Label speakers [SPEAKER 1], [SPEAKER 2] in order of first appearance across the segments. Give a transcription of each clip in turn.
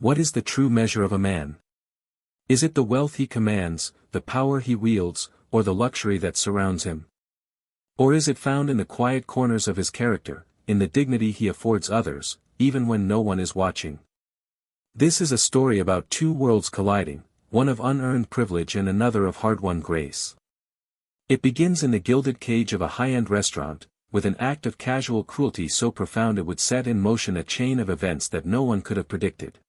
[SPEAKER 1] What is the true measure of a man? Is it the wealth he commands, the power he wields, or the luxury that surrounds him? Or is it found in the quiet corners of his character, in the dignity he affords others, even when no one is watching? This is a story about two worlds colliding, one of unearned privilege and another of hard-won grace. It begins in the gilded cage of a high-end restaurant, with an act of casual cruelty so profound it would set in motion a chain of events that no one could have predicted.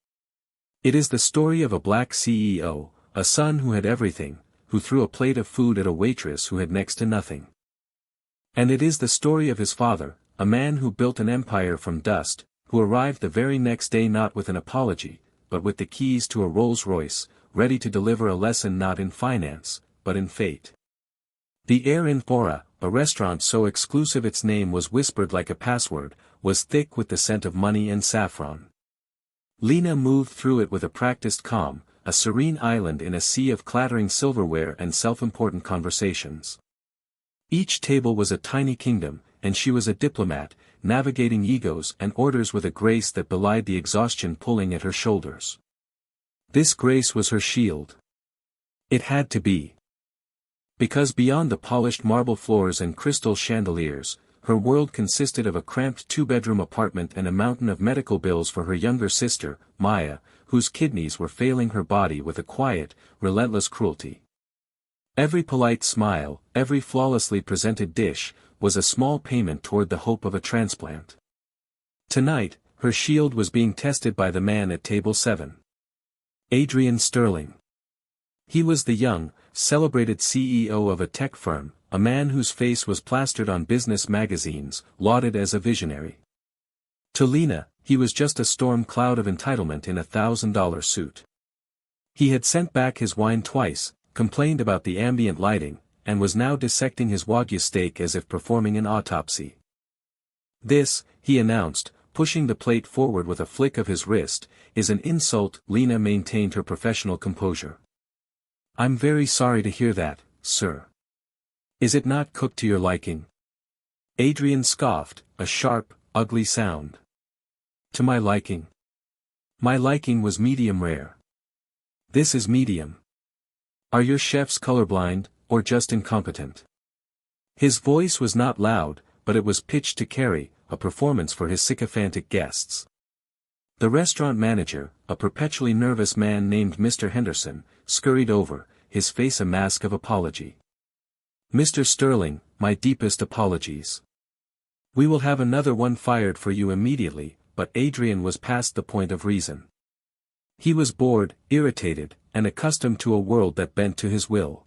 [SPEAKER 1] It is the story of a black CEO, a son who had everything, who threw a plate of food at a waitress who had next to nothing. And it is the story of his father, a man who built an empire from dust, who arrived the very next day not with an apology, but with the keys to a Rolls-Royce, ready to deliver a lesson not in finance, but in fate. The air in Fora, a restaurant so exclusive its name was whispered like a password, was thick with the scent of money and saffron. Lena moved through it with a practiced calm, a serene island in a sea of clattering silverware and self-important conversations. Each table was a tiny kingdom, and she was a diplomat, navigating egos and orders with a grace that belied the exhaustion pulling at her shoulders. This grace was her shield. It had to be. Because beyond the polished marble floors and crystal chandeliers, her world consisted of a cramped two-bedroom apartment and a mountain of medical bills for her younger sister, Maya, whose kidneys were failing her body with a quiet, relentless cruelty. Every polite smile, every flawlessly presented dish, was a small payment toward the hope of a transplant. Tonight, her shield was being tested by the man at table 7. Adrian Sterling. He was the young, celebrated CEO of a tech firm, a man whose face was plastered on business magazines, lauded as a visionary. To Lena, he was just a storm cloud of entitlement in $1,000 suit. He had sent back his wine twice, complained about the ambient lighting, and was now dissecting his Wagyu steak as if performing an autopsy. This, he announced, pushing the plate forward with a flick of his wrist, is an insult. Lena maintained her professional composure. I'm very sorry to hear that, sir. Is it not cooked to your liking? Adrian scoffed, a sharp, ugly sound. To my liking. My liking was medium rare. This is medium. Are your chefs colorblind, or just incompetent? His voice was not loud, but it was pitched to carry, a performance for his sycophantic guests. The restaurant manager, a perpetually nervous man named Mr. Henderson, scurried over, his face a mask of apology. Mr. Sterling, my deepest apologies. We will have another one fired for you immediately, but Adrian was past the point of reason. He was bored, irritated, and accustomed to a world that bent to his will.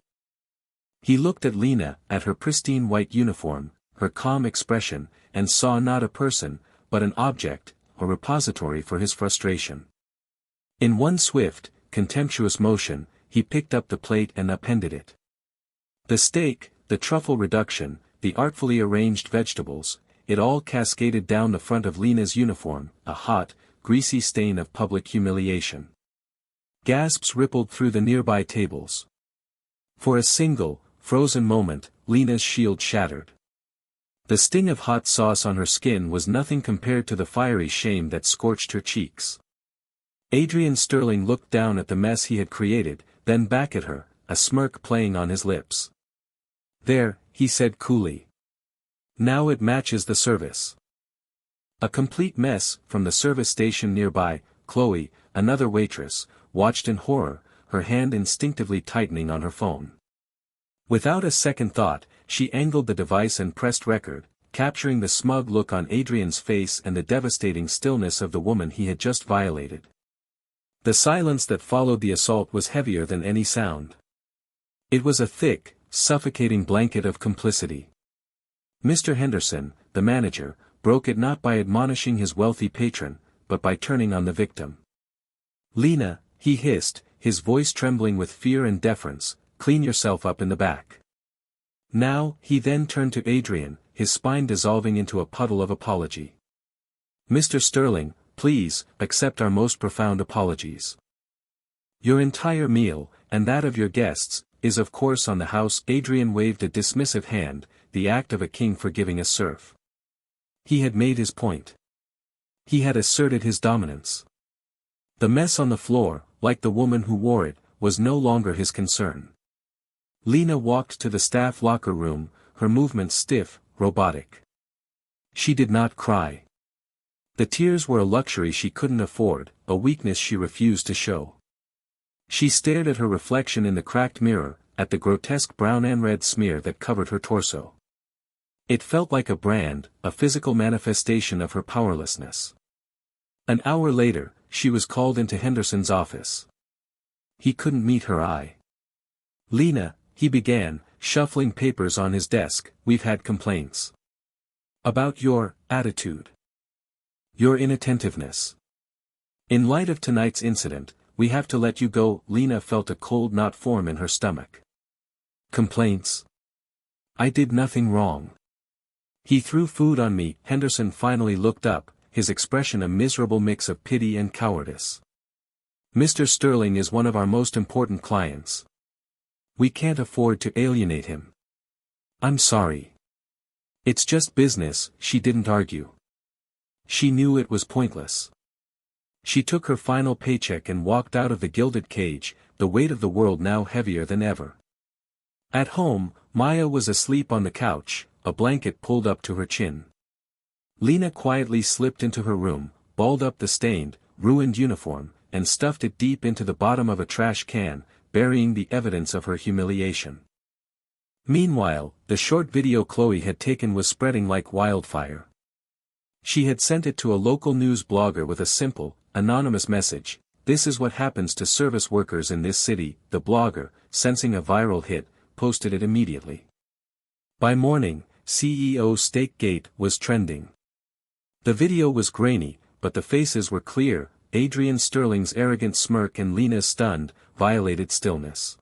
[SPEAKER 1] He looked at Lena, at her pristine white uniform, her calm expression, and saw not a person, but an object, a repository for his frustration. In one swift, contemptuous motion, he picked up the plate and appended it. The steak, the truffle reduction, the artfully arranged vegetables, it all cascaded down the front of Lena's uniform, a hot, greasy stain of public humiliation. Gasps rippled through the nearby tables. For a single, frozen moment, Lena's shield shattered. The sting of hot sauce on her skin was nothing compared to the fiery shame that scorched her cheeks. Adrian Sterling looked down at the mess he had created, then back at her, a smirk playing on his lips. There, he said coolly. Now it matches the service. A complete mess. From the service station nearby, Chloe, another waitress, watched in horror, her hand instinctively tightening on her phone. Without a second thought, she angled the device and pressed record, capturing the smug look on Adrian's face and the devastating stillness of the woman he had just violated. The silence that followed the assault was heavier than any sound. It was a thick, suffocating blanket of complicity. Mr. Henderson, the manager, broke it not by admonishing his wealthy patron, but by turning on the victim. Lena, he hissed, his voice trembling with fear and deference, clean yourself up in the back. Now, he then turned to Adrian, his spine dissolving into a puddle of apology. Mr. Sterling, please, accept our most profound apologies. Your entire meal, and that of your guests, is of course on the house. Adrian waved a dismissive hand, the act of a king forgiving a serf. He had made his point. He had asserted his dominance. The mess on the floor, like the woman who wore it, was no longer his concern. Lena walked to the staff locker room, her movements stiff, robotic. She did not cry. The tears were a luxury she couldn't afford, a weakness she refused to show. She stared at her reflection in the cracked mirror, at the grotesque brown and red smear that covered her torso. It felt like a brand, a physical manifestation of her powerlessness. An hour later, she was called into Henderson's office. He couldn't meet her eye. "Lena," he began, shuffling papers on his desk, "we've had complaints. About your attitude. Your inattentiveness. In light of tonight's incident, we have to let you go." Lena felt a cold knot form in her stomach. "Complaints? I did nothing wrong. He threw food on me." Henderson finally looked up, his expression a miserable mix of pity and cowardice. "Mr. Sterling is one of our most important clients. We can't afford to alienate him." "I'm sorry. It's just business." She didn't argue. She knew it was pointless. She took her final paycheck and walked out of the gilded cage, the weight of the world now heavier than ever. At home, Maya was asleep on the couch, a blanket pulled up to her chin. Lena quietly slipped into her room, balled up the stained, ruined uniform, and stuffed it deep into the bottom of a trash can, burying the evidence of her humiliation. Meanwhile, the short video Chloe had taken was spreading like wildfire. She had sent it to a local news blogger with a simple, anonymous message: "This is what happens to service workers in this city." The blogger, sensing a viral hit, posted it immediately. By morning, CEO Steakgate was trending. The video was grainy, but the faces were clear: Adrian Sterling's arrogant smirk and Lena's stunned, violated stillness.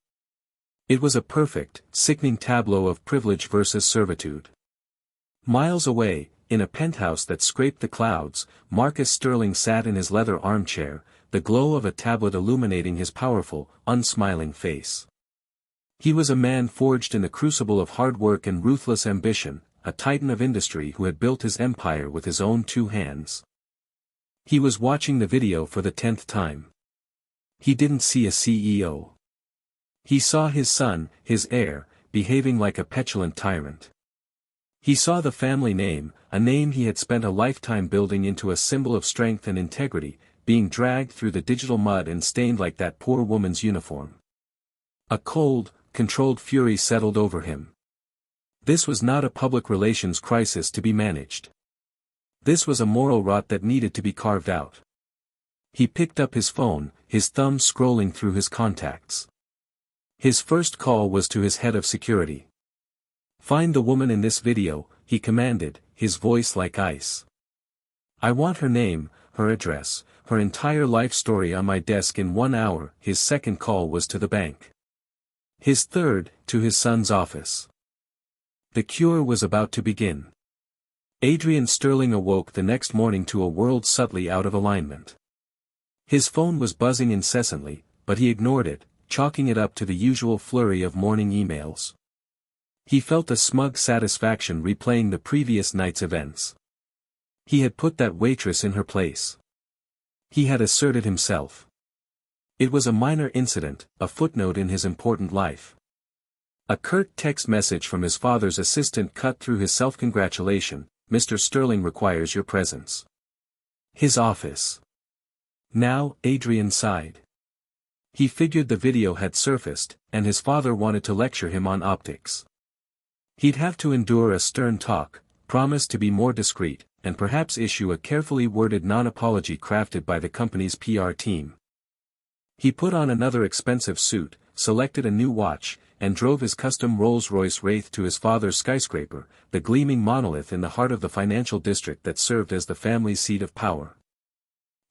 [SPEAKER 1] It was a perfect, sickening tableau of privilege versus servitude. Miles away, in a penthouse that scraped the clouds, Marcus Sterling sat in his leather armchair, the glow of a tablet illuminating his powerful, unsmiling face. He was a man forged in the crucible of hard work and ruthless ambition, a titan of industry who had built his empire with his own two hands. He was watching the video for the 10th time. He didn't see a CEO. He saw his son, his heir, behaving like a petulant tyrant. He saw the family name, a name he had spent a lifetime building into a symbol of strength and integrity, being dragged through the digital mud and stained like that poor woman's uniform. A cold, controlled fury settled over him. This was not a public relations crisis to be managed. This was a moral rot that needed to be carved out. He picked up his phone, his thumb scrolling through his contacts. His first call was to his head of security. "Find the woman in this video," he commanded, his voice like ice. "I want her name, her address, her entire life story on my desk in 1 hour." His second call was to the bank. His third, to his son's office. The cure was about to begin. Adrian Sterling awoke the next morning to a world subtly out of alignment. His phone was buzzing incessantly, but he ignored it, chalking it up to the usual flurry of morning emails. He felt a smug satisfaction replaying the previous night's events. He had put that waitress in her place. He had asserted himself. It was a minor incident, a footnote in his important life. A curt text message from his father's assistant cut through his self-congratulation: "Mr. Sterling requires your presence." His office. Now, Adrian sighed. He figured the video had surfaced, and his father wanted to lecture him on optics. He'd have to endure a stern talk, promise to be more discreet, and perhaps issue a carefully worded non-apology crafted by the company's PR team. He put on another expensive suit, selected a new watch, and drove his custom Rolls-Royce Wraith to his father's skyscraper, the gleaming monolith in the heart of the financial district that served as the family's seat of power.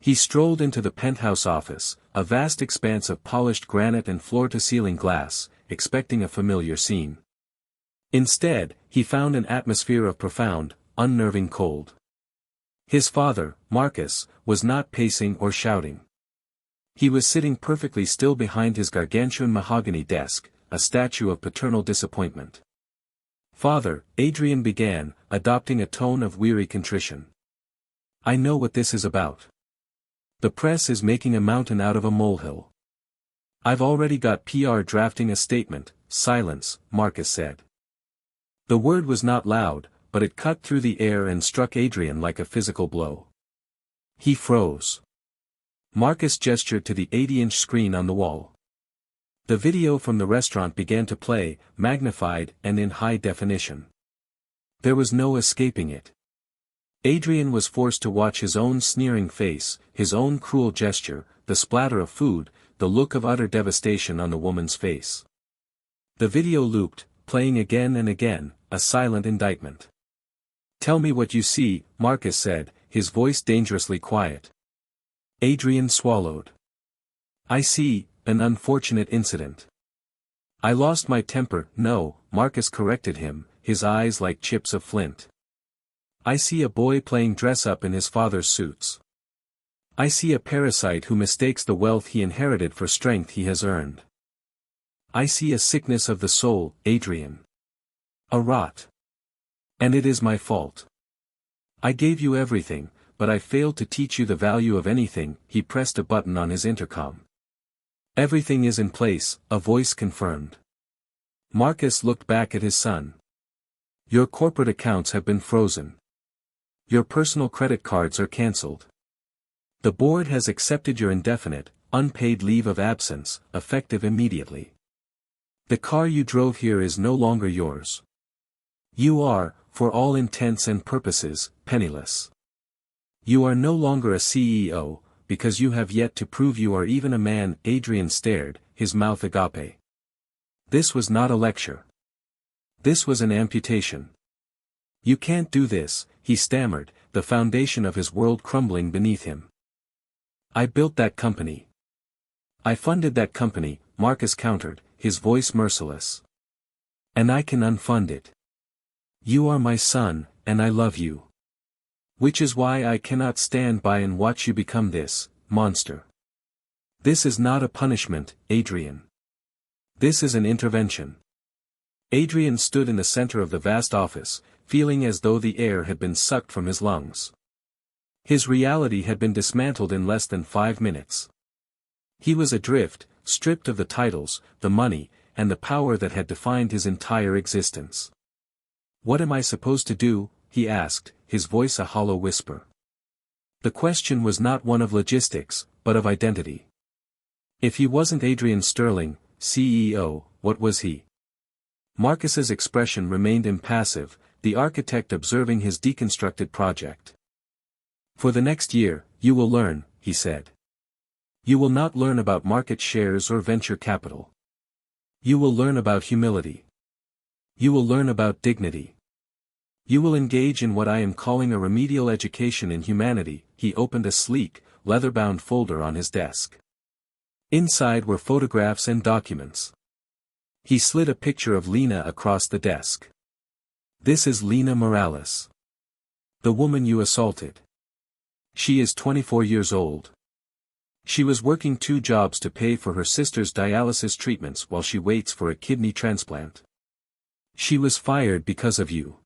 [SPEAKER 1] He strolled into the penthouse office, a vast expanse of polished granite and floor-to-ceiling glass, expecting a familiar scene. Instead, he found an atmosphere of profound, unnerving cold. His father, Marcus, was not pacing or shouting. He was sitting perfectly still behind his gargantuan mahogany desk, a statue of paternal disappointment. "Father," Adrian began, adopting a tone of weary contrition. "I know what this is about. The press is making a mountain out of a molehill. I've already got PR drafting a statement. Silence, Marcus said. The word was not loud, but it cut through the air and struck Adrian like a physical blow. He froze. Marcus gestured to the 80-inch screen on the wall. The video from the restaurant began to play, magnified and in high definition. There was no escaping it. Adrian was forced to watch his own sneering face, his own cruel gesture, the splatter of food, the look of utter devastation on the woman's face. The video looped, playing again and again, a silent indictment. "Tell me what you see," Marcus said, his voice dangerously quiet. Adrian swallowed. "I see, an unfortunate incident." "I lost my temper." "No," Marcus corrected him, his eyes like chips of flint. "I see a boy playing dress-up in his father's suits. I see a parasite who mistakes the wealth he inherited for strength he has earned. I see a sickness of the soul, Adrian. A rot. And it is my fault. I gave you everything, but I failed to teach you the value of anything." He pressed a button on his intercom. "Everything is in place," a voice confirmed. Marcus looked back at his son. "Your corporate accounts have been frozen. Your personal credit cards are cancelled. The board has accepted your indefinite, unpaid leave of absence, effective immediately. The car you drove here is no longer yours. You are, for all intents and purposes, penniless. You are no longer a CEO, because you have yet to prove you are even a man." Adrian stared, his mouth agape. This was not a lecture. This was an amputation. "You can't do this," he stammered, the foundation of his world crumbling beneath him. "I built that company. I funded that company," Marcus countered, his voice merciless. "And I can unfund it. You are my son, and I love you. Which is why I cannot stand by and watch you become this monster. This is not a punishment, Adrian. This is an intervention." Adrian stood in the center of the vast office, feeling as though the air had been sucked from his lungs. His reality had been dismantled in less than 5 minutes. He was adrift, stripped of the titles, the money, and the power that had defined his entire existence. "What am I supposed to do?" he asked, his voice a hollow whisper. The question was not one of logistics, but of identity. If he wasn't Adrian Sterling, CEO, what was he? Marcus's expression remained impassive, the architect observing his deconstructed project. "For the next year, you will learn," he said. "You will not learn about market shares or venture capital. You will learn about humility. You will learn about dignity. You will engage in what I am calling a remedial education in humanity." He opened a sleek, leather-bound folder on his desk. Inside were photographs and documents. He slid a picture of Lena across the desk. "This is Lena Morales. The woman you assaulted. She is 24 years old. She was working 2 jobs to pay for her sister's dialysis treatments while she waits for a kidney transplant. She was fired because of you.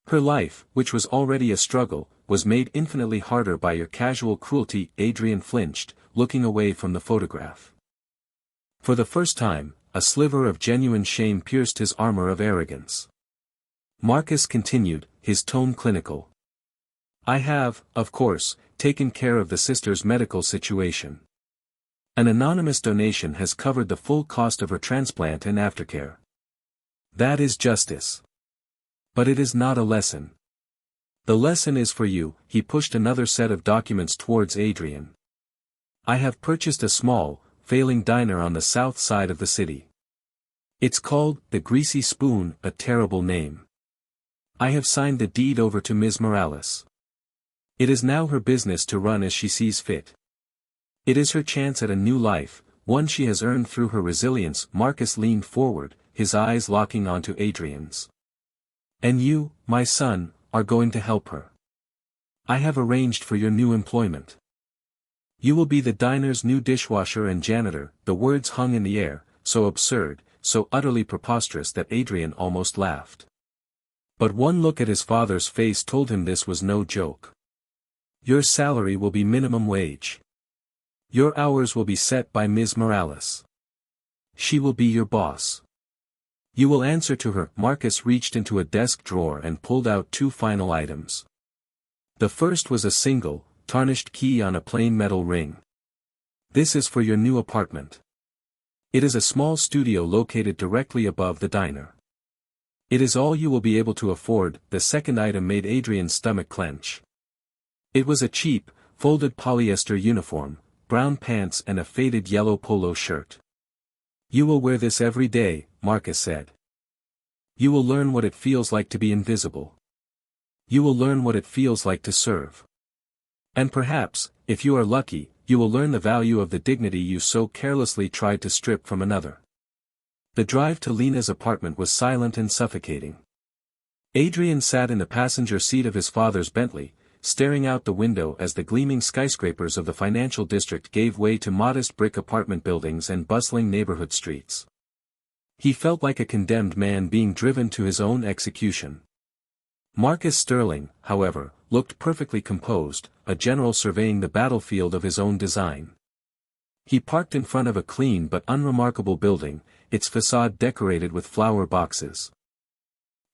[SPEAKER 1] Her life, which was already a struggle, was made infinitely harder by your casual cruelty." Adrian flinched, looking away from the photograph. For the first time, a sliver of genuine shame pierced his armor of arrogance. Marcus continued, his tone clinical. "I have, of course, taken care of the sister's medical situation. An anonymous donation has covered the full cost of her transplant and aftercare. That is justice. But it is not a lesson. The lesson is for you." He pushed another set of documents towards Adrian. "I have purchased a small, failing diner on the south side of the city. It's called the Greasy Spoon," a terrible name. "I have signed the deed over to Ms. Morales. It is now her business to run as she sees fit. It is her chance at a new life, one she has earned through her resilience." Marcus leaned forward, his eyes locking onto Adrian's. "And you, my son, are going to help her. I have arranged for your new employment. You will be the diner's new dishwasher and janitor." The words hung in the air, so absurd, so utterly preposterous that Adrian almost laughed. But one look at his father's face told him this was no joke. "Your salary will be minimum wage. Your hours will be set by Ms. Morales. She will be your boss. You will answer to her. Marcus reached into a desk drawer and pulled out two final items. The first was a single, tarnished key on a plain metal ring. This is for your new apartment. It is a small studio located directly above the diner. It is all you will be able to afford. The second item made Adrian's stomach clench. It was a cheap, folded polyester uniform, brown pants and a faded yellow polo shirt. You will wear this every day, Marcus said. You will learn what it feels like to be invisible. You will learn what it feels like to serve. And perhaps, if you are lucky, you will learn the value of the dignity you so carelessly tried to strip from another. The drive to Lena's apartment was silent and suffocating. Adrian sat in the passenger seat of his father's Bentley, staring out the window as the gleaming skyscrapers of the financial district gave way to modest brick apartment buildings and bustling neighborhood streets. He felt like a condemned man being driven to his own execution. Marcus Sterling, however, looked perfectly composed, a general surveying the battlefield of his own design. He parked in front of a clean but unremarkable building, its facade decorated with flower boxes.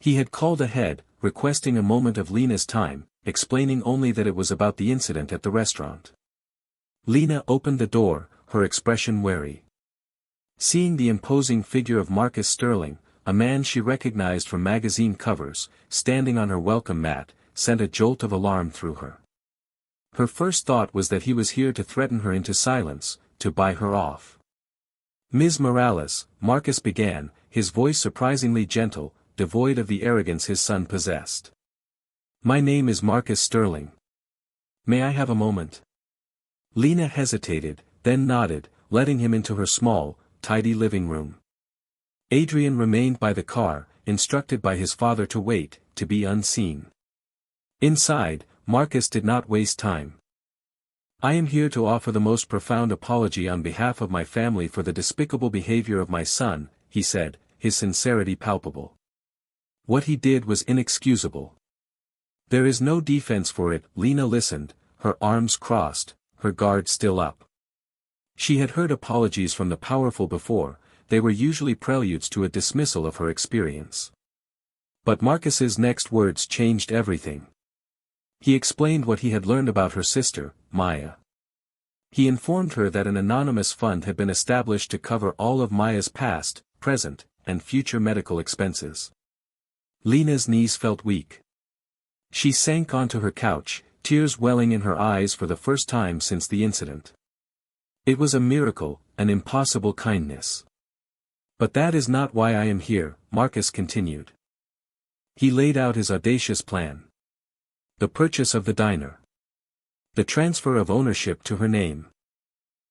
[SPEAKER 1] He had called ahead, requesting a moment of Lena's time, explaining only that it was about the incident at the restaurant. Lena opened the door, her expression wary. Seeing the imposing figure of Marcus Sterling, a man she recognized from magazine covers, standing on her welcome mat, sent a jolt of alarm through her. Her first thought was that he was here to threaten her into silence, to buy her off. Ms. Morales, Marcus began, his voice surprisingly gentle, devoid of the arrogance his son possessed. My name is Marcus Sterling. May I have a moment? Lena hesitated, then nodded, letting him into her small, tidy living room. Adrian remained by the car, instructed by his father to wait, to be unseen. Inside, Marcus did not waste time. I am here to offer the most profound apology on behalf of my family for the despicable behavior of my son, he said, his sincerity palpable. What he did was inexcusable. There is no defense for it. Lena listened, her arms crossed, her guard still up. She had heard apologies from the powerful before, they were usually preludes to a dismissal of her experience. But Marcus's next words changed everything. He explained what he had learned about her sister, Maya. He informed her that an anonymous fund had been established to cover all of Maya's past, present, and future medical expenses. Lena's knees felt weak. She sank onto her couch, tears welling in her eyes for the first time since the incident. It was a miracle, an impossible kindness. But that is not why I am here, Marcus continued. He laid out his audacious plan. The purchase of the diner. The transfer of ownership to her name.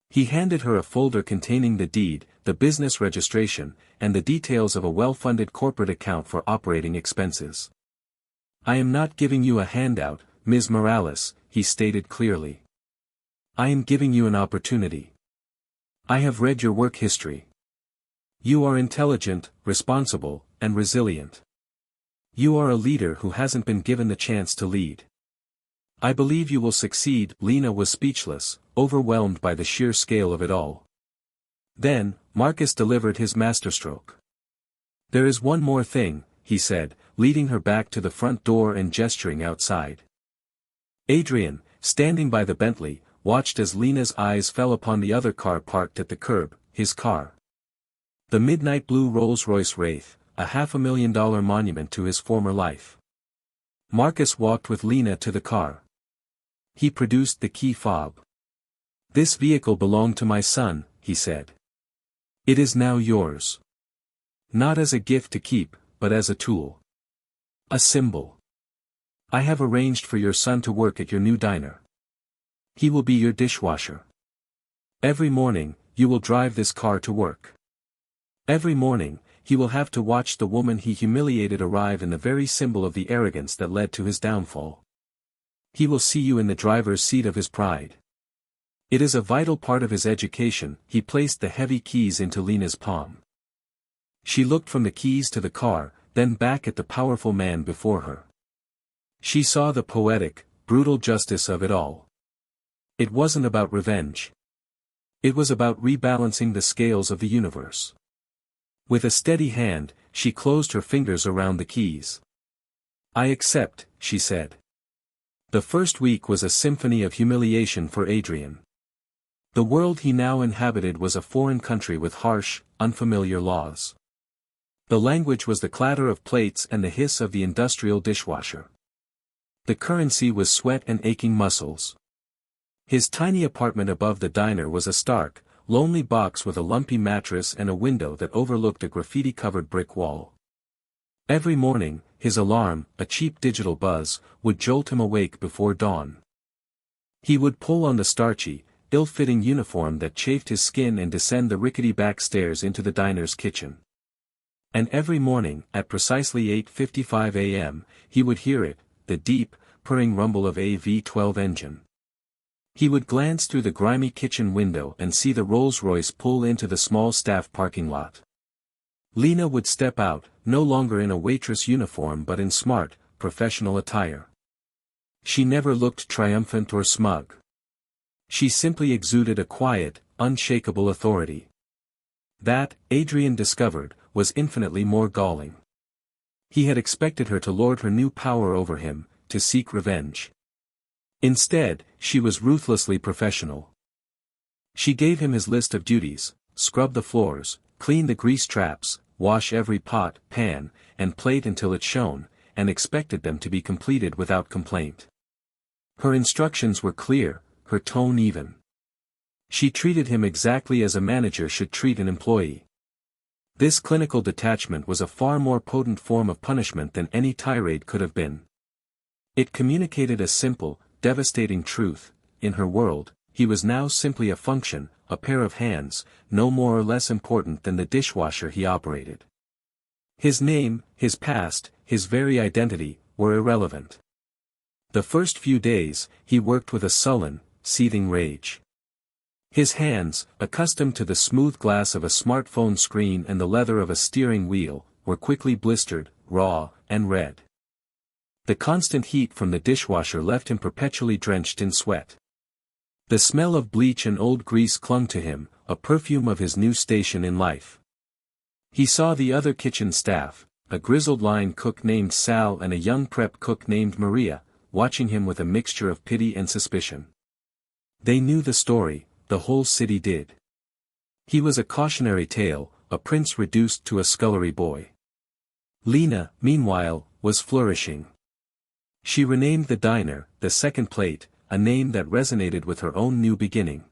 [SPEAKER 1] He handed her a folder containing the deed, the business registration, and the details of a well-funded corporate account for operating expenses. I am not giving you a handout, Ms. Morales, he stated clearly. I am giving you an opportunity. I have read your work history. You are intelligent, responsible, and resilient. You are a leader who hasn't been given the chance to lead. I believe you will succeed. Lena was speechless, overwhelmed by the sheer scale of it all. Then, Marcus delivered his masterstroke. There is one more thing, he said, leading her back to the front door and gesturing outside. Adrian, standing by the Bentley, watched as Lena's eyes fell upon the other car parked at the curb, his car. The midnight blue Rolls-Royce Wraith, a $500,000 monument to his former life. Marcus walked with Lena to the car. He produced the key fob. This vehicle belonged to my son, he said. It is now yours. Not as a gift to keep, but as a tool. A symbol. I have arranged for your son to work at your new diner. He will be your dishwasher. Every morning, you will drive this car to work. Every morning, he will have to watch the woman he humiliated arrive in the very symbol of the arrogance that led to his downfall. He will see you in the driver's seat of his pride. It is a vital part of his education. He placed the heavy keys into Lena's palm. She looked from the keys to the car, then back at the powerful man before her. She saw the poetic, brutal justice of it all. It wasn't about revenge. It was about rebalancing the scales of the universe. With a steady hand, she closed her fingers around the keys. "I accept," she said. The first week was a symphony of humiliation for Adrian. The world he now inhabited was a foreign country with harsh, unfamiliar laws. The language was the clatter of plates and the hiss of the industrial dishwasher. The currency was sweat and aching muscles. His tiny apartment above the diner was a stark, lonely box with a lumpy mattress and a window that overlooked a graffiti-covered brick wall. Every morning, his alarm, a cheap digital buzz, would jolt him awake before dawn. He would pull on the starchy, ill-fitting uniform that chafed his skin and descend the rickety back stairs into the diner's kitchen. And every morning, at precisely 8:55 a.m., he would hear it, the deep, purring rumble of a V12 engine. He would glance through the grimy kitchen window and see the Rolls-Royce pull into the small staff parking lot. Lena would step out, no longer in a waitress uniform but in smart, professional attire. She never looked triumphant or smug. She simply exuded a quiet, unshakable authority. That, Adrian discovered, was infinitely more galling. He had expected her to lord her new power over him, to seek revenge. Instead, she was ruthlessly professional. She gave him his list of duties: scrub the floors, clean the grease traps, wash every pot, pan, and plate until it shone, and expected them to be completed without complaint. Her instructions were clear, her tone even. She treated him exactly as a manager should treat an employee. This clinical detachment was a far more potent form of punishment than any tirade could have been. It communicated a simple, devastating truth: in her world, he was now simply a function, a pair of hands, no more or less important than the dishwasher he operated. His name, his past, his very identity, were irrelevant. The first few days, he worked with a sullen, seething rage. His hands, accustomed to the smooth glass of a smartphone screen and the leather of a steering wheel, were quickly blistered, raw, and red. The constant heat from the dishwasher left him perpetually drenched in sweat. The smell of bleach and old grease clung to him, a perfume of his new station in life. He saw the other kitchen staff, a grizzled line cook named Sal and a young prep cook named Maria, watching him with a mixture of pity and suspicion. They knew the story, the whole city did. He was a cautionary tale, a prince reduced to a scullery boy. Lena, meanwhile, was flourishing. She renamed the diner, the Second Plate, a name that resonated with her own new beginning.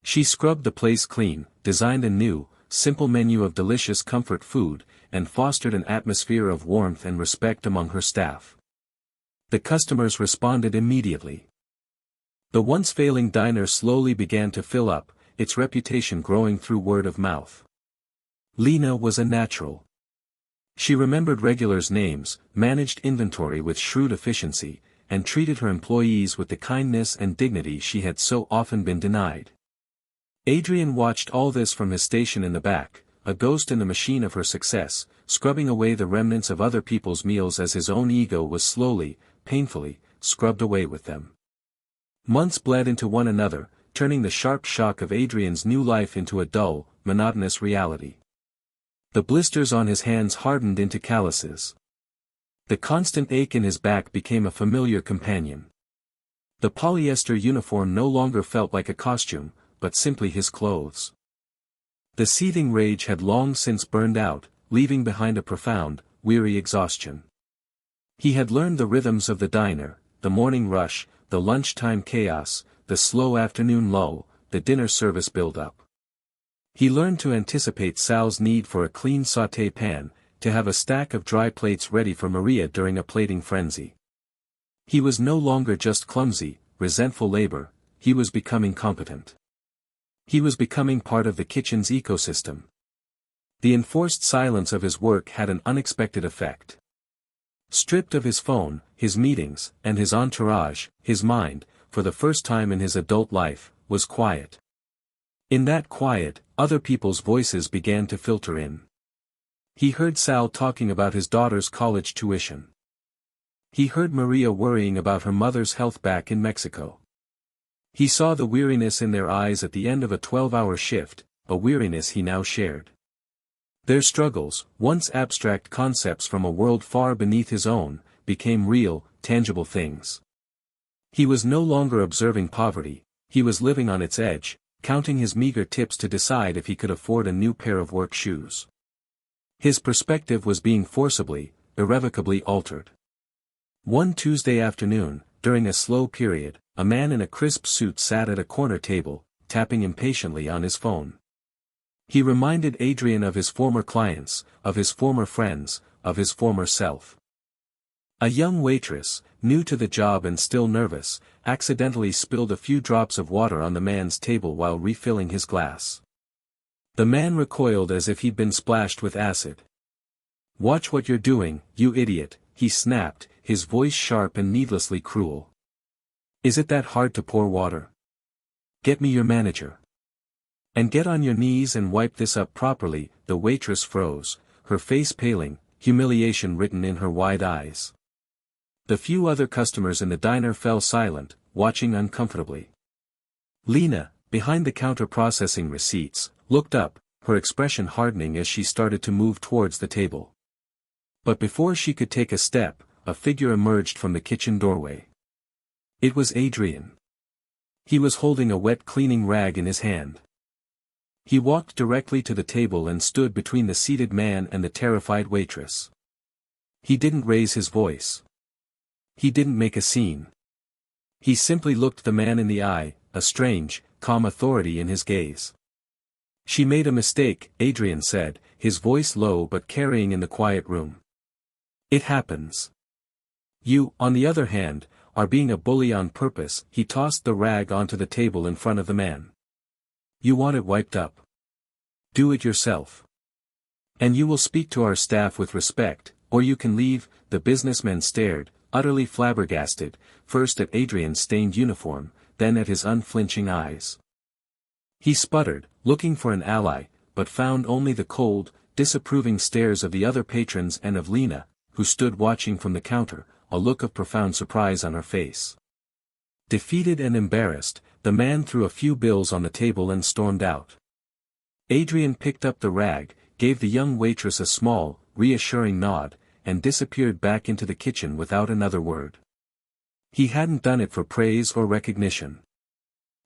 [SPEAKER 1] She scrubbed the place clean, designed a new, simple menu of delicious comfort food, and fostered an atmosphere of warmth and respect among her staff. The customers responded immediately. The once failing diner slowly began to fill up, its reputation growing through word of mouth. Lena was a natural. She remembered regulars' names, managed inventory with shrewd efficiency, and treated her employees with the kindness and dignity she had so often been denied. Adrian watched all this from his station in the back, a ghost in the machine of her success, scrubbing away the remnants of other people's meals as his own ego was slowly, painfully, scrubbed away with them. Months bled into one another, turning the sharp shock of Adrian's new life into a dull, monotonous reality. The blisters on his hands hardened into calluses. The constant ache in his back became a familiar companion. The polyester uniform no longer felt like a costume, but simply his clothes. The seething rage had long since burned out, leaving behind a profound, weary exhaustion. He had learned the rhythms of the diner, the morning rush, the lunchtime chaos, the slow afternoon lull, the dinner service build-up. He learned to anticipate Sal's need for a clean sauté pan, to have a stack of dry plates ready for Maria during a plating frenzy. He was no longer just clumsy, resentful labor, he was becoming competent. He was becoming part of the kitchen's ecosystem. The enforced silence of his work had an unexpected effect. Stripped of his phone, his meetings, and his entourage, his mind, for the first time in his adult life, was quiet. In that quiet, other people's voices began to filter in. He heard Sal talking about his daughter's college tuition. He heard Maria worrying about her mother's health back in Mexico. He saw the weariness in their eyes at the end of a 12-hour shift, a weariness he now shared. Their struggles, once abstract concepts from a world far beneath his own, became real, tangible things. He was no longer observing poverty, he was living on its edge, counting his meager tips to decide if he could afford a new pair of work shoes. His perspective was being forcibly, irrevocably altered. One Tuesday afternoon, during a slow period, a man in a crisp suit sat at a corner table, tapping impatiently on his phone. He reminded Adrian of his former clients, of his former friends, of his former self. A young waitress, new to the job and still nervous, accidentally spilled a few drops of water on the man's table while refilling his glass. The man recoiled as if he'd been splashed with acid. "Watch what you're doing, you idiot," he snapped, his voice sharp and needlessly cruel. "Is it that hard to pour water? Get me your manager. And get on your knees and wipe this up properly." The waitress froze, her face paling, humiliation written in her wide eyes. The few other customers in the diner fell silent, watching uncomfortably. Lena, behind the counter processing receipts, looked up, her expression hardening as she started to move towards the table. But before she could take a step, a figure emerged from the kitchen doorway. It was Adrian. He was holding a wet cleaning rag in his hand. He walked directly to the table and stood between the seated man and the terrified waitress. He didn't raise his voice. He didn't make a scene. He simply looked the man in the eye, a strange, calm authority in his gaze. "She made a mistake," Adrian said, his voice low but carrying in the quiet room. "It happens. You, on the other hand, are being a bully on purpose." He tossed the rag onto the table in front of the man. "You want it wiped up? Do it yourself. And you will speak to our staff with respect, or you can leave." The businessman stared, utterly flabbergasted, first at Adrian's stained uniform, then at his unflinching eyes. He sputtered, looking for an ally, but found only the cold, disapproving stares of the other patrons and of Lena, who stood watching from the counter, a look of profound surprise on her face. Defeated and embarrassed, the man threw a few bills on the table and stormed out. Adrian picked up the rag, gave the young waitress a small, reassuring nod, and disappeared back into the kitchen without another word. He hadn't done it for praise or recognition.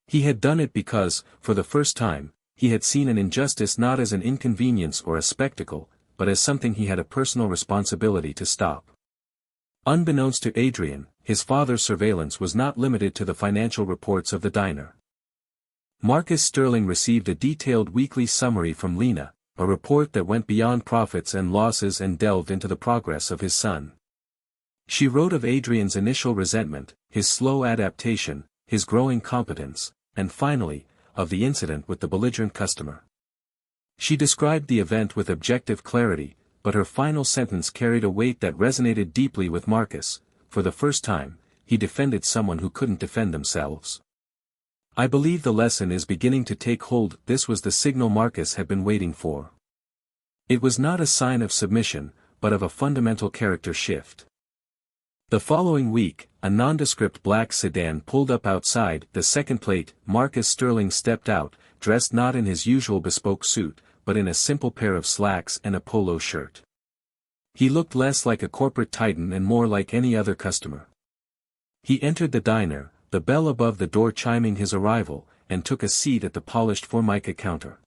[SPEAKER 1] He had done it because, for the first time, he had seen an injustice not as an inconvenience or a spectacle, but as something he had a personal responsibility to stop. Unbeknownst to Adrian, his father's surveillance was not limited to the financial reports of the diner. Marcus Sterling received a detailed weekly summary from Lena, a report that went beyond profits and losses and delved into the progress of his son. She wrote of Adrian's initial resentment, his slow adaptation, his growing competence, and finally, of the incident with the belligerent customer. She described the event with objective clarity, but her final sentence carried a weight that resonated deeply with Marcus. For the first time, he defended someone who couldn't defend themselves. "I believe the lesson is beginning to take hold." This was the signal Marcus had been waiting for. It was not a sign of submission, but of a fundamental character shift. The following week, a nondescript black sedan pulled up outside the second plate. Marcus Sterling stepped out, dressed not in his usual bespoke suit, but in a simple pair of slacks and a polo shirt. He looked less like a corporate titan and more like any other customer. He entered the diner, the bell above the door chiming his arrival, and took a seat at the polished Formica counter.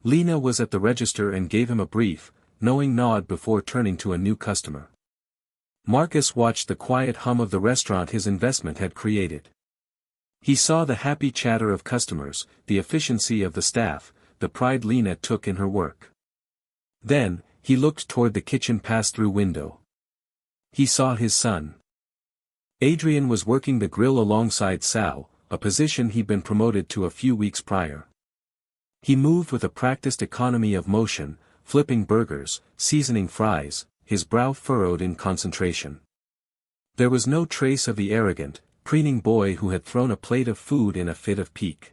[SPEAKER 1] Lena was at the register and gave him a brief, knowing nod before turning to a new customer. Marcus watched the quiet hum of the restaurant his investment had created. He saw the happy chatter of customers, the efficiency of the staff, the pride Lena took in her work. Then, he looked toward the kitchen pass-through window. He saw his son. Adrian was working the grill alongside Sal, a position he'd been promoted to a few weeks prior. He moved with a practiced economy of motion, flipping burgers, seasoning fries, his brow furrowed in concentration. There was no trace of the arrogant, preening boy who had thrown a plate of food in a fit of pique.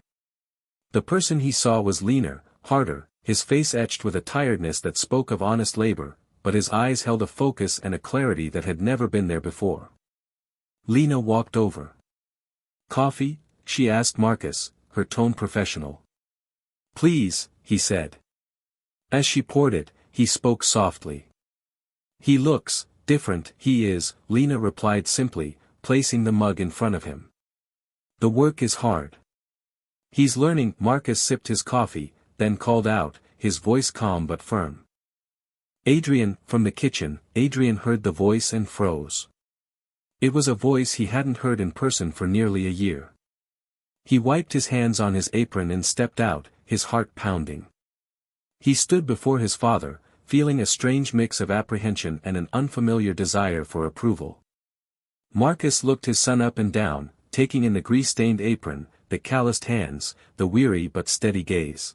[SPEAKER 1] The person he saw was leaner, harder, his face etched with a tiredness that spoke of honest labor, but his eyes held a focus and a clarity that had never been there before. Lena walked over. "Coffee?" she asked Marcus, her tone professional. Please, he said. As she poured it, he spoke softly. He looks different. He is, Lena replied simply, placing the mug in front of him. The work is hard. He's learning. Marcus sipped his coffee, then called out, his voice calm but firm. Adrian, from the kitchen. Adrian heard the voice and froze. It was a voice he hadn't heard in person for nearly a year. He wiped his hands on his apron and stepped out, his heart pounding. He stood before his father, feeling a strange mix of apprehension and an unfamiliar desire for approval. Marcus looked his son up and down, taking in the grease-stained apron, the calloused hands, the weary but steady gaze.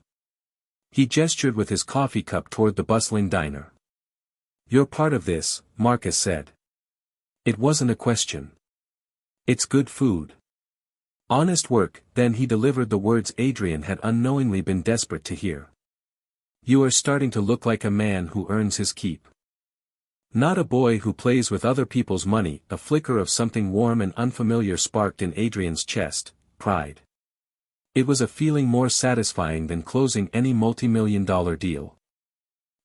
[SPEAKER 1] He gestured with his coffee cup toward the bustling diner. You're part of this, Marcus said. It wasn't a question. It's good food. Honest work. Then he delivered the words Adrian had unknowingly been desperate to hear. You are starting to look like a man who earns his keep. Not a boy who plays with other people's money. A flicker of something warm and unfamiliar sparked in Adrian's chest, pride. It was a feeling more satisfying than closing any multi-million-dollar deal.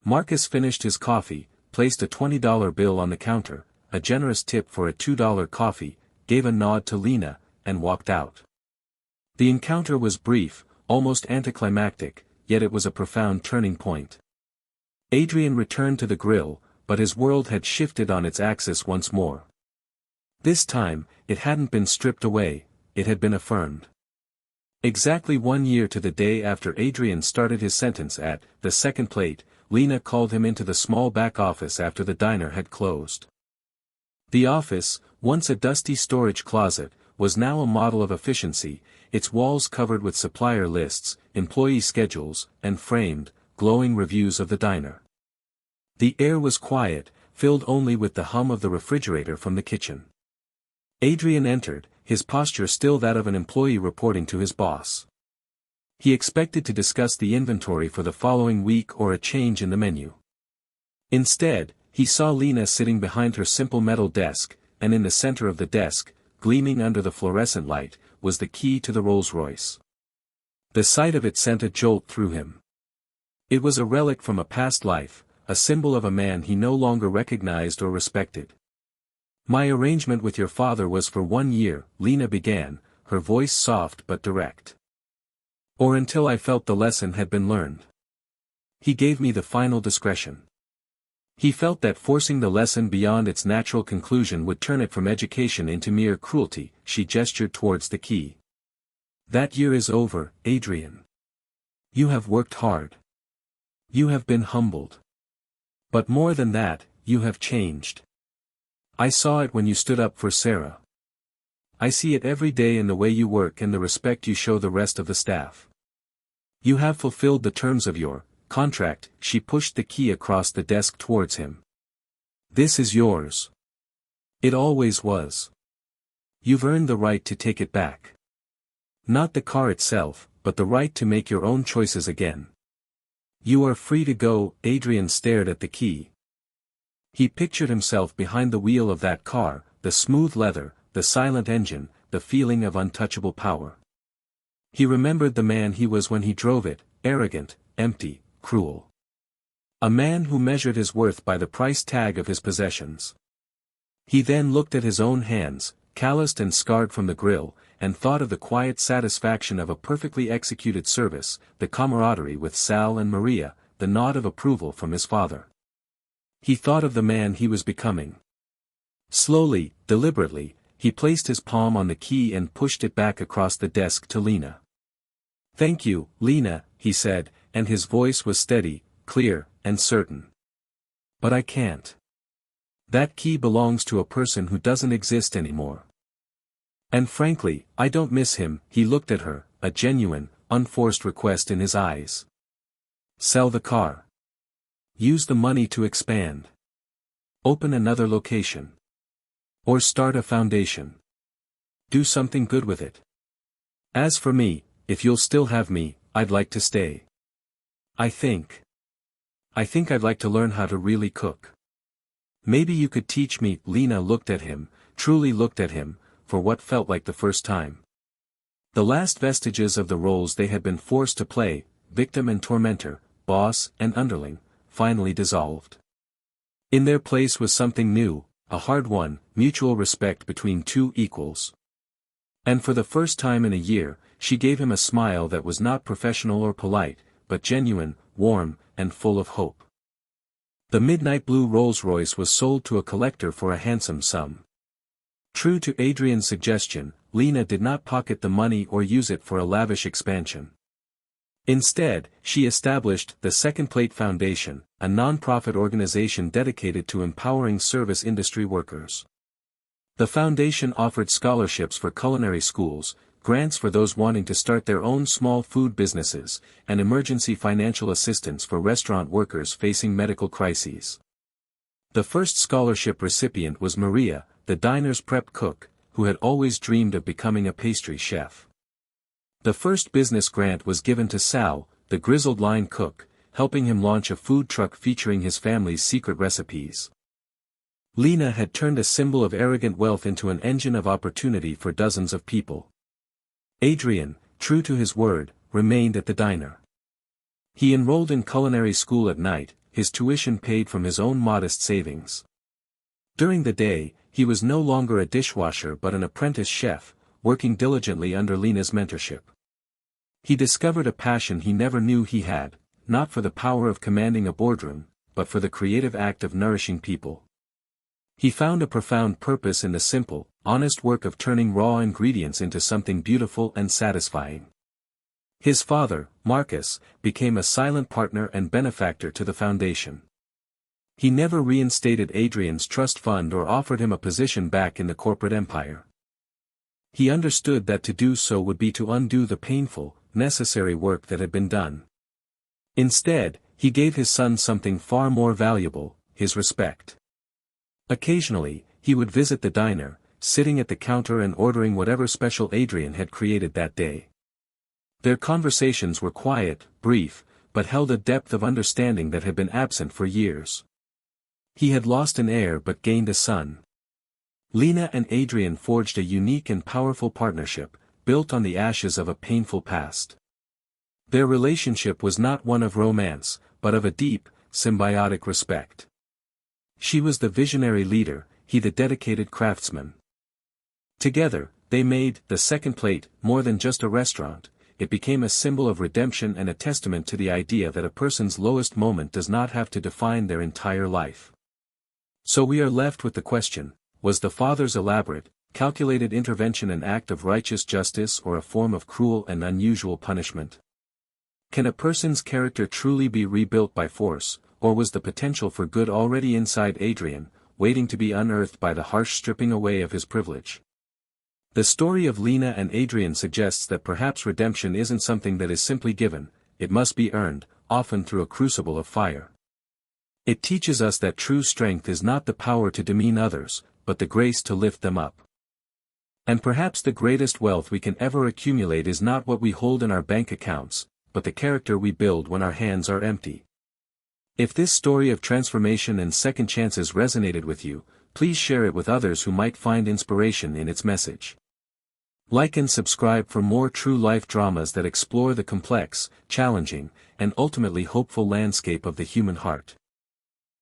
[SPEAKER 1] Marcus finished his coffee, placed a $20 bill on the counter, a generous tip for a $2 coffee, gave a nod to Lena, and walked out. The encounter was brief, almost anticlimactic, yet it was a profound turning point. Adrian returned to the grill, but his world had shifted on its axis once more. This time, it hadn't been stripped away, it had been affirmed. Exactly 1 year to the day after Adrian started his sentence at the second plate, Lena called him into the small back office after the diner had closed. The office, once a dusty storage closet, was now a model of efficiency, its walls covered with supplier lists, employee schedules, and framed, glowing reviews of the diner. The air was quiet, filled only with the hum of the refrigerator from the kitchen. Adrian entered, his posture still that of an employee reporting to his boss. He expected to discuss the inventory for the following week or a change in the menu. Instead, he saw Lena sitting behind her simple metal desk, and in the center of the desk, gleaming under the fluorescent light, was the key to the Rolls-Royce. The sight of it sent a jolt through him. It was a relic from a past life, a symbol of a man he no longer recognized or respected. My arrangement with your father was for 1 year, Lena began, her voice soft but direct. Or until I felt the lesson had been learned. He gave me the final discretion. He felt that forcing the lesson beyond its natural conclusion would turn it from education into mere cruelty. She gestured towards the key. That year is over, Adrian. You have worked hard. You have been humbled. But more than that, you have changed. I saw it when you stood up for Sarah. I see it every day in the way you work and the respect you show the rest of the staff. You have fulfilled the terms of your contract. She pushed the key across the desk towards him. This is yours. It always was. You've earned the right to take it back. Not the car itself, but the right to make your own choices again. You are free to go. Adrian stared at the key. He pictured himself behind the wheel of that car, the smooth leather, the silent engine, the feeling of untouchable power. He remembered the man he was when he drove it, arrogant, empty, cruel. A man who measured his worth by the price tag of his possessions. He then looked at his own hands, calloused and scarred from the grill, and thought of the quiet satisfaction of a perfectly executed service, the camaraderie with Sal and Maria, the nod of approval from his father. He thought of the man he was becoming. Slowly, deliberately, he placed his palm on the key and pushed it back across the desk to Lena. Thank you, Lena, he said, and his voice was steady, clear, and certain. But I can't. That key belongs to a person who doesn't exist anymore. And frankly, I don't miss him. He looked at her, a genuine, unforced request in his eyes. Sell the car. Use the money to expand. Open another location. Or start a foundation. Do something good with it. As for me, if you'll still have me, I'd like to stay. I think I'd like to learn how to really cook. Maybe you could teach me. Lena looked at him, truly looked at him, for what felt like the first time. The last vestiges of the roles they had been forced to play, victim and tormentor, boss and underling, finally dissolved. In their place was something new, a hard-won, mutual respect between two equals. And for the first time in a year, she gave him a smile that was not professional or polite, but genuine, warm, and full of hope. The midnight blue Rolls-Royce was sold to a collector for a handsome sum. True to Adrian's suggestion, Lena did not pocket the money or use it for a lavish expansion. Instead, she established the Second Plate Foundation, a non-profit organization dedicated to empowering service industry workers. The foundation offered scholarships for culinary schools, grants for those wanting to start their own small food businesses, and emergency financial assistance for restaurant workers facing medical crises. The first scholarship recipient was Maria, the diner's prep cook, who had always dreamed of becoming a pastry chef. The first business grant was given to Sal, the grizzled line cook, helping him launch a food truck featuring his family's secret recipes. Lena had turned a symbol of arrogant wealth into an engine of opportunity for dozens of people. Adrian, true to his word, remained at the diner. He enrolled in culinary school at night, his tuition paid from his own modest savings. During the day, he was no longer a dishwasher but an apprentice chef, working diligently under Lena's mentorship. He discovered a passion he never knew he had, not for the power of commanding a boardroom, but for the creative act of nourishing people. He found a profound purpose in the simple, honest work of turning raw ingredients into something beautiful and satisfying. His father, Marcus, became a silent partner and benefactor to the foundation. He never reinstated Adrian's trust fund or offered him a position back in the corporate empire. He understood that to do so would be to undo the painful, necessary work that had been done. Instead, he gave his son something far more valuable, his respect. Occasionally, he would visit the diner, sitting at the counter and ordering whatever special Adrian had created that day. Their conversations were quiet, brief, but held a depth of understanding that had been absent for years. He had lost an heir but gained a son. Lena and Adrian forged a unique and powerful partnership, built on the ashes of a painful past. Their relationship was not one of romance, but of a deep, symbiotic respect. She was the visionary leader, he the dedicated craftsman. Together, they made the Second Plate more than just a restaurant. It became a symbol of redemption and a testament to the idea that a person's lowest moment does not have to define their entire life. So we are left with the question, was the father's elaborate, calculated intervention an act of righteous justice or a form of cruel and unusual punishment? Can a person's character truly be rebuilt by force, or was the potential for good already inside Adrian, waiting to be unearthed by the harsh stripping away of his privilege? The story of Lena and Adrian suggests that perhaps redemption isn't something that is simply given, it must be earned, often through a crucible of fire. It teaches us that true strength is not the power to demean others, but the grace to lift them up. And perhaps the greatest wealth we can ever accumulate is not what we hold in our bank accounts, but the character we build when our hands are empty. If this story of transformation and second chances resonated with you, please share it with others who might find inspiration in its message. Like and subscribe for more true life dramas that explore the complex, challenging, and ultimately hopeful landscape of the human heart.